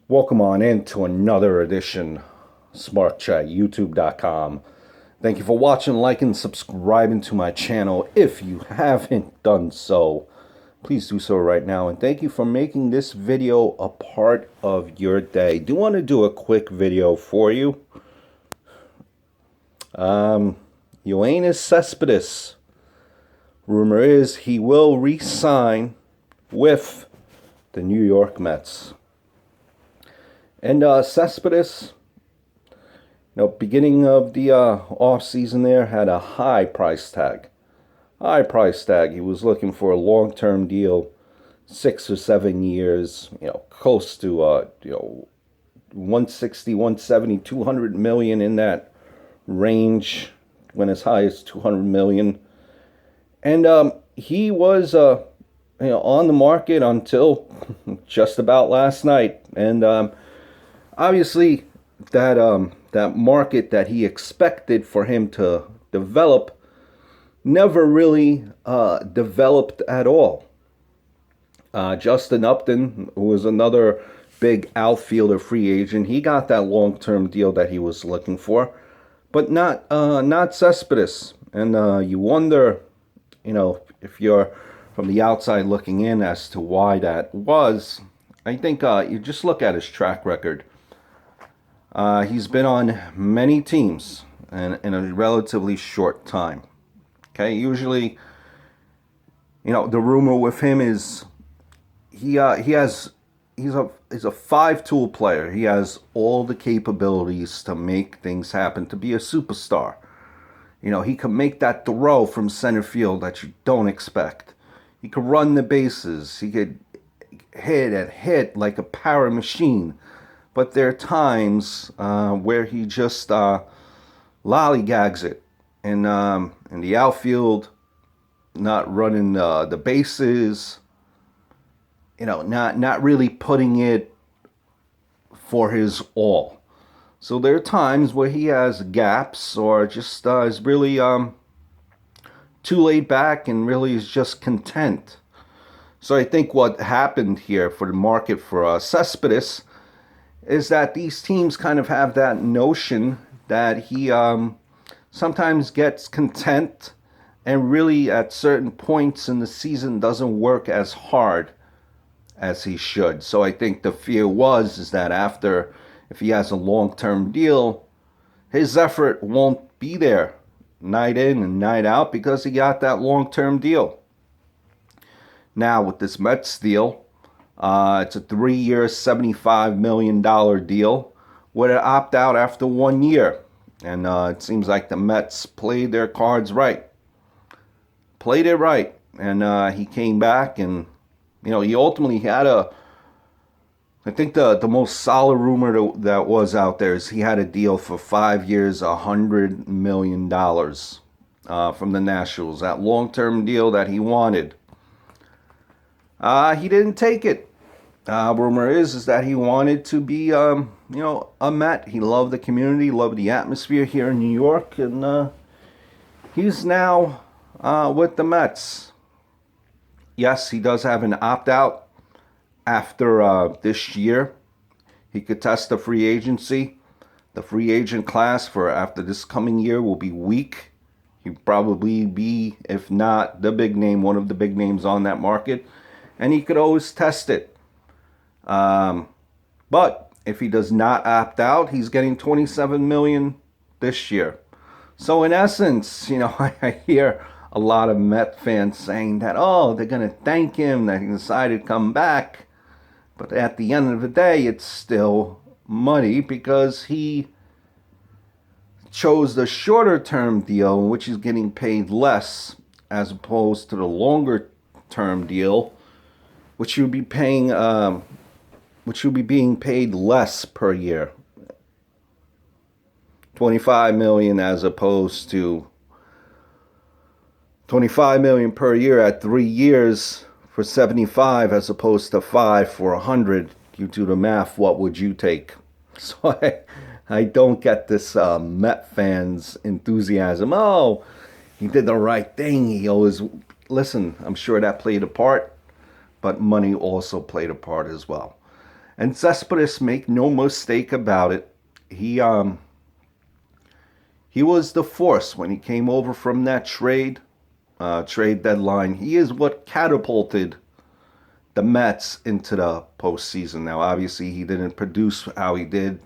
Welcome on into another edition Smart Chat, youtube.com. Thank you for watching, liking, subscribing to my channel. If you haven't done so, please do so right now. And thank you for making this video a part of your day. Do want to do a quick video for you. Yoenis Cespedes. Rumor is he will re-sign with the New York Mets. And Cespedes, beginning of the off season there, had a high price tag. He was looking for a long-term deal, 6 or 7 years, close to 160, 170, 200 million in that range, went as high as 200 million. And he was on the market until just about last night. And obviously, that market that he expected for him to develop never really developed at all. Justin Upton, who was another big outfielder free agent, he got that long-term deal that he was looking for, but not Cespedes. And you wonder, if you're from the outside looking in as to why that was. I think you just look at his track record. He's been on many teams in a relatively short time. Okay, usually, the rumor with him is he's a five-tool player. He has all the capabilities to make things happen, to be a superstar. He can make that throw from center field that you don't expect. He could run the bases. He could hit like a power machine. But there are times where he just lollygags it in the outfield, not running the bases, not really putting it for his all. So there are times where he has gaps or just is really too laid back and really is just content. So I think what happened here for the market for Cespedes is that these teams kind of have that notion that he sometimes gets content and really at certain points in the season doesn't work as hard as he should. So I think the fear is that after, if he has a long-term deal, his effort won't be there night in and night out because he got that long-term deal. Now with this Mets deal, it's a 3-year, $75 million deal with an opt-out after 1 year. And it seems like the Mets played their cards right. Played it right. And he came back and, he ultimately had I think the most solid rumor that was out there is he had a deal for 5 years, $100 million from the Nationals. That long-term deal that he wanted. He didn't take it. Rumor is that he wanted to be, a Met. He loved the community, loved the atmosphere here in New York, and he's now with the Mets. Yes, he does have an opt-out after this year. He could test the free agency. The free agent class for after this coming year will be weak. He'd probably be, if not the big name, one of the big names on that market. And he could always test it. But if he does not opt out, he's getting $27 million this year. So in essence, I hear a lot of Met fans saying that, they're going to thank him that he decided to come back. But at the end of the day, it's still money because he chose the shorter term deal in which he's getting paid less as opposed to the longer term deal, which you'll be paying, which you'll be being paid less per year. 25 million as opposed to 25 million per year at 3 years for 75 as opposed to 5 for 100. You do the math, what would you take? So I don't get this Met fans enthusiasm. Oh, he did the right thing. He always, listen, I'm sure that played a part, but money also played a part as well. And Cespedes, make no mistake about it, he was the force when he came over from that trade deadline. He is what catapulted the Mets into the postseason. Now, obviously, he didn't produce how he did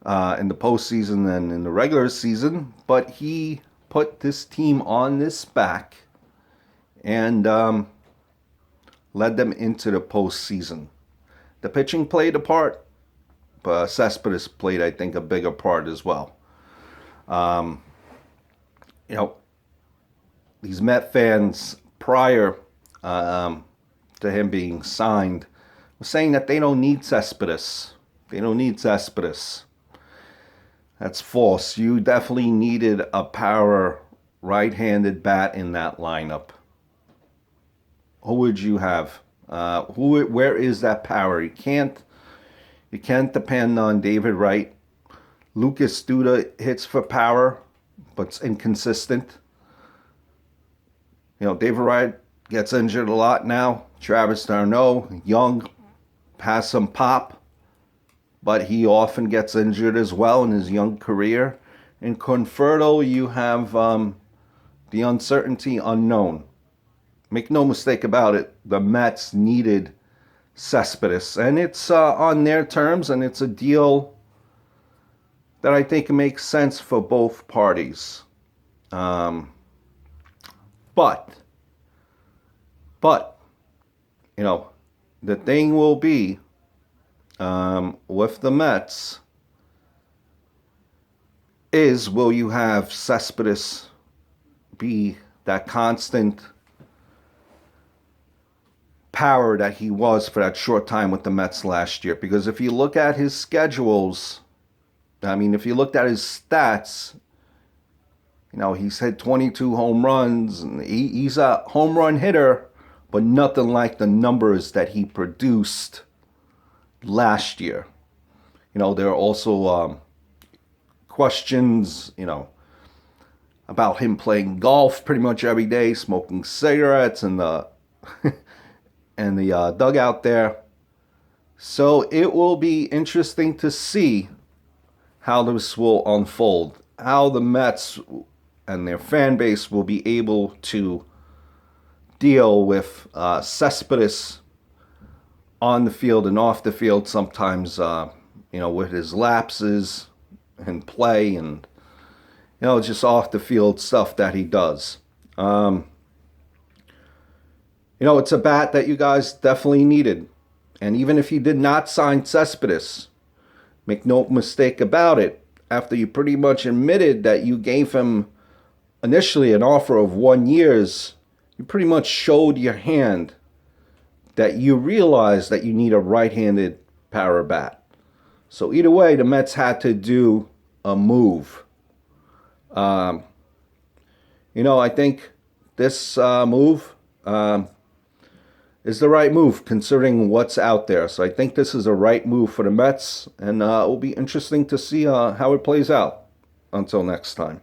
in the postseason and in the regular season, but he put this team on his back and led them into the postseason. The pitching played a part, but Cespedes played, I think, a bigger part as well. You know, these Met fans prior to him being signed were saying that they don't need Cespedes. They don't need Cespedes. That's false. You definitely needed a power right-handed bat in that lineup. Who would you have? Where is that power? You can't depend on David Wright. Lucas Duda hits for power, but it's inconsistent. You know, David Wright gets injured a lot now. Travis d'Arnaud, young, has some pop, but he often gets injured as well in his young career. In Conforto, you have the uncertainty unknown. Make no mistake about it, the Mets needed Cespedes, and it's on their terms, and it's a deal that I think makes sense for both parties. But, you know, the thing will be with the Mets is, will you have Cespedes be that constant power that he was for that short time with the Mets last year? Because if you look at his schedules, I mean, if you looked at his stats, you know, he's hit 22 home runs, and he's a home run hitter, but nothing like the numbers that he produced last year. You know, there are also questions, you know, about him playing golf pretty much every day, smoking cigarettes in the and the dugout there. So it will be interesting to see how this will unfold, how the Mets and their fan base will be able to deal with Cespedes on the field and off the field, sometimes, you know, with his lapses and play and, you know, just off the field stuff that he does. You know, it's a bat that you guys definitely needed. And even if you did not sign Cespedes, make no mistake about it, after you pretty much admitted that you gave him initially an offer of 1 year, you pretty much showed your hand that you realize that you need a right-handed power bat. So either way, the Mets had to do a move. You know, I think this move is the right move considering what's out there. So I think this is a right move for the Mets, and it will be interesting to see how it plays out. Until next time.